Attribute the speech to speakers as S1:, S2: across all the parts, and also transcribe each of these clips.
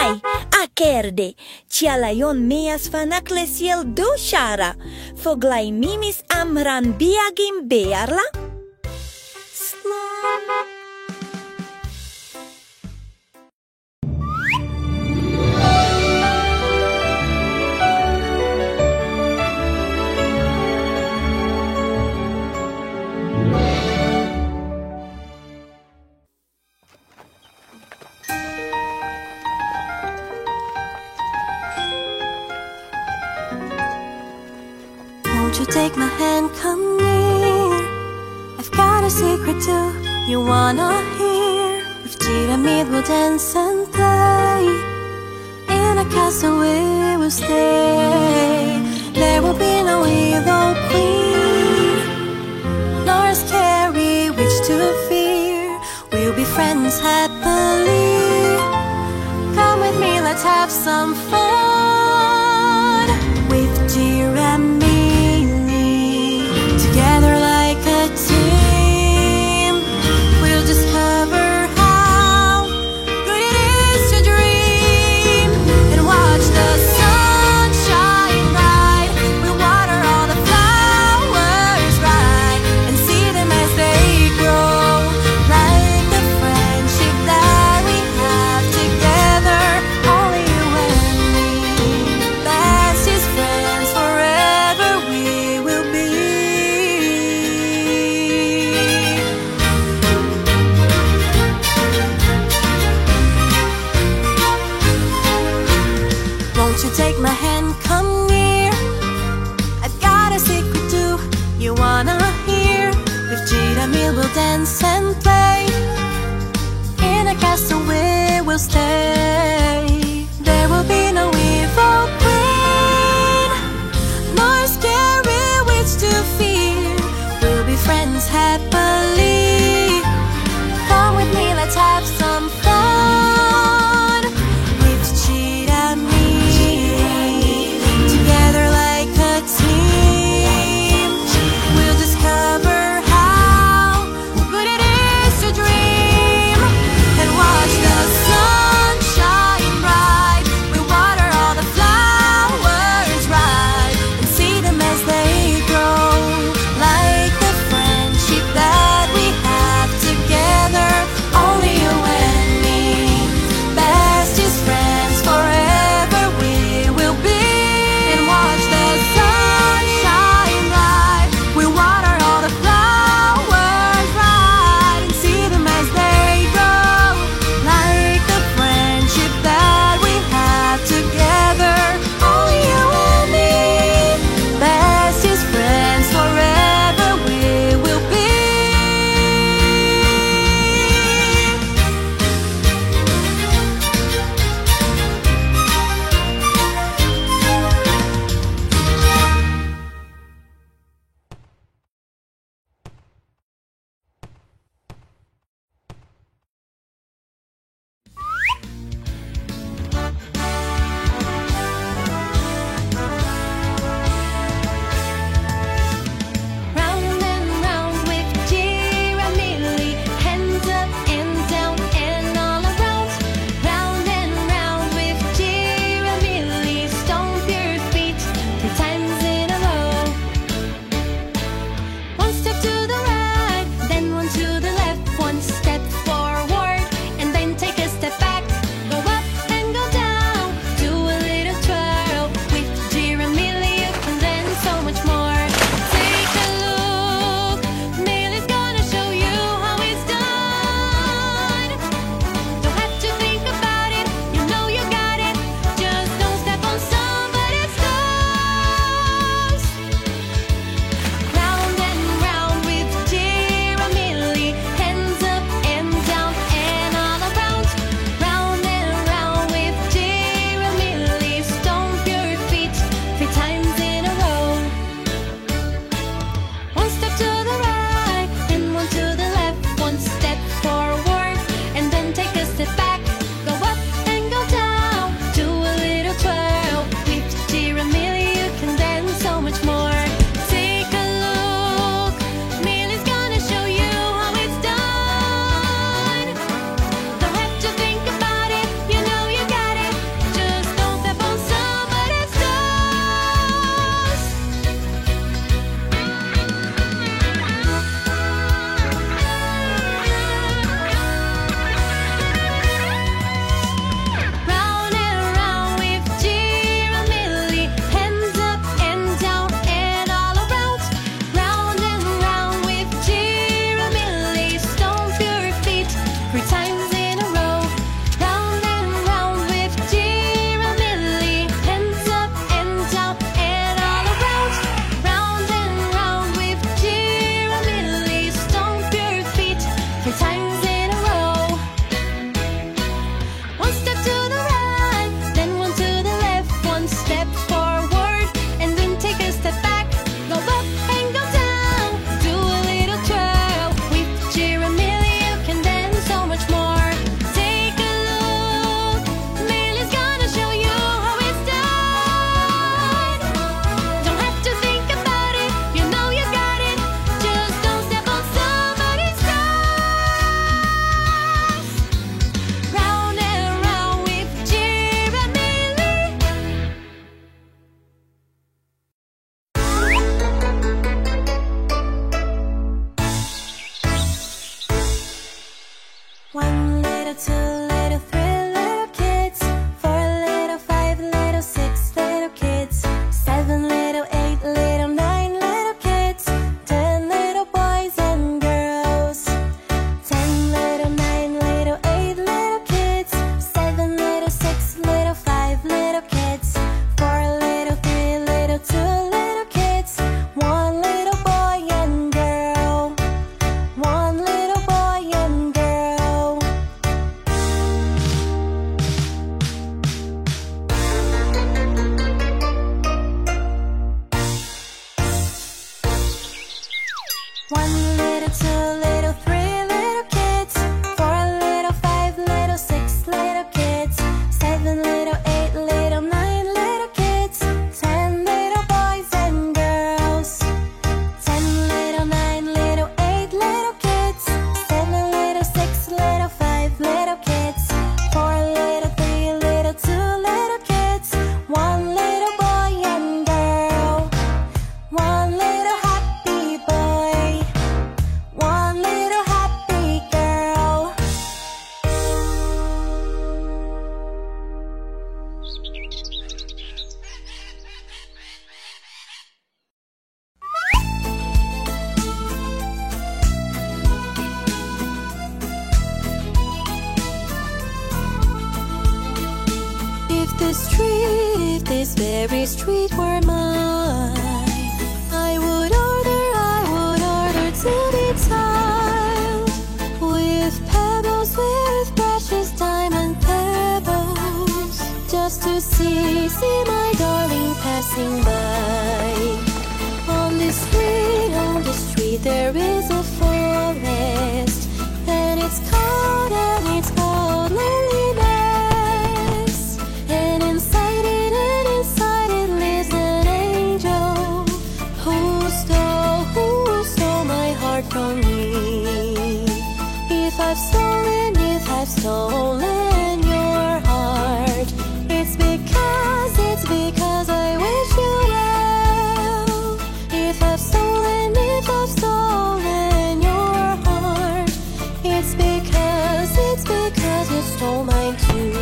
S1: Ai, a Cairde, Tialayon Meas fanaclesiel do Shara, Foghlaim Amhráin Beagim Bearla.
S2: Won't you take my hand, come near? I've got a secret too, you wanna hear? With Giramille we'll dance and play. In a castle we will stay. There will be no evil queen, nor a scary witch to fear. We'll be friends happily. Come with me, let's have some fun. With Giramille, together like a team, we'll discover how good it is to dream and watch the sun shine bright. We'll water all the flowers right and see them as they grow, like the friendship that we have together. Only you and me, bestest friends forever we will be. Won't you take my hand, come near? I've got a secret too, you wanna hear? With Giramille we'll dance and play. In a castle we will stay. There will be no evil queen, nor a scary witch to fear. We'll be friends happily. Come with me, let's have some fun. With Giramille, together like a team, we'll discover how good it 3 times in a row. 1 step to the right, then 1 to the left, 1 step forward, and then take a step back. Go up and go down, do a little twirl. With Giramille you can dance so much more. Take a look, Millie's gonna show you how it's done. Don't have to think about it, you know you got it. Just don't step on somebody's toes. Round and round with Giramille. 1 little, 2 little, 3 little kids, 4 little, 5 little, 6 little kids, 7 little, 8 little, 9 little kids, 10 little boys and girls, 10 little, 9 little, 8 little kids, 7 little, 6 little, 5 little kids, 4 little, 3 little, 2 little kids, 1 little boy and girl, 1 little boy and girl. 1 little, 2 little, 3 little kids, 4 little, 5 little, 6 little kids, 7 little, 8 little, 9 little kids, 10 little boys and girls, 10 little, 9 little, 8 little kids, 7 little, 6 little, 5 little kids, 4 little, 3 little, 2 little kids, 1 little boy and girl, 1 little happy boy, 1 little happy girl. If this very street were mine, I would order to be tiled with pebbles, with precious diamond pebbles, just to see my darling passing by. On this street there is a forest, and it's called loneliness. And inside it lives an angel who stole my heart from me. If I've stolen your heart, it's because I wish you well. If I've stolen your heart, it's because you stole mine too.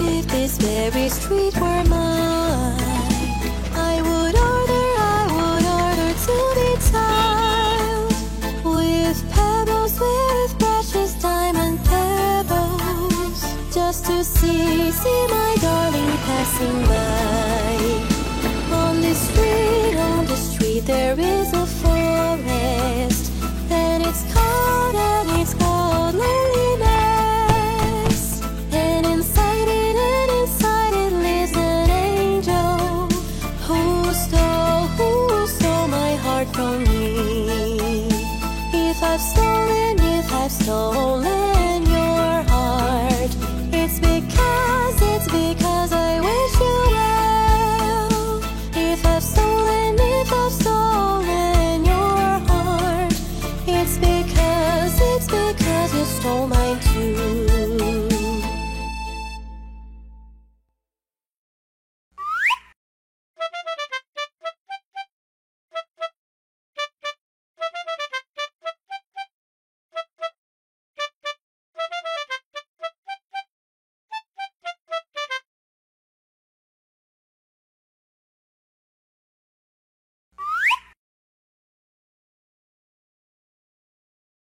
S2: If this very street were mine, I would order to be tiled with pebbles, with precious diamond pebbles, just to see my darling passing by. On this street there is a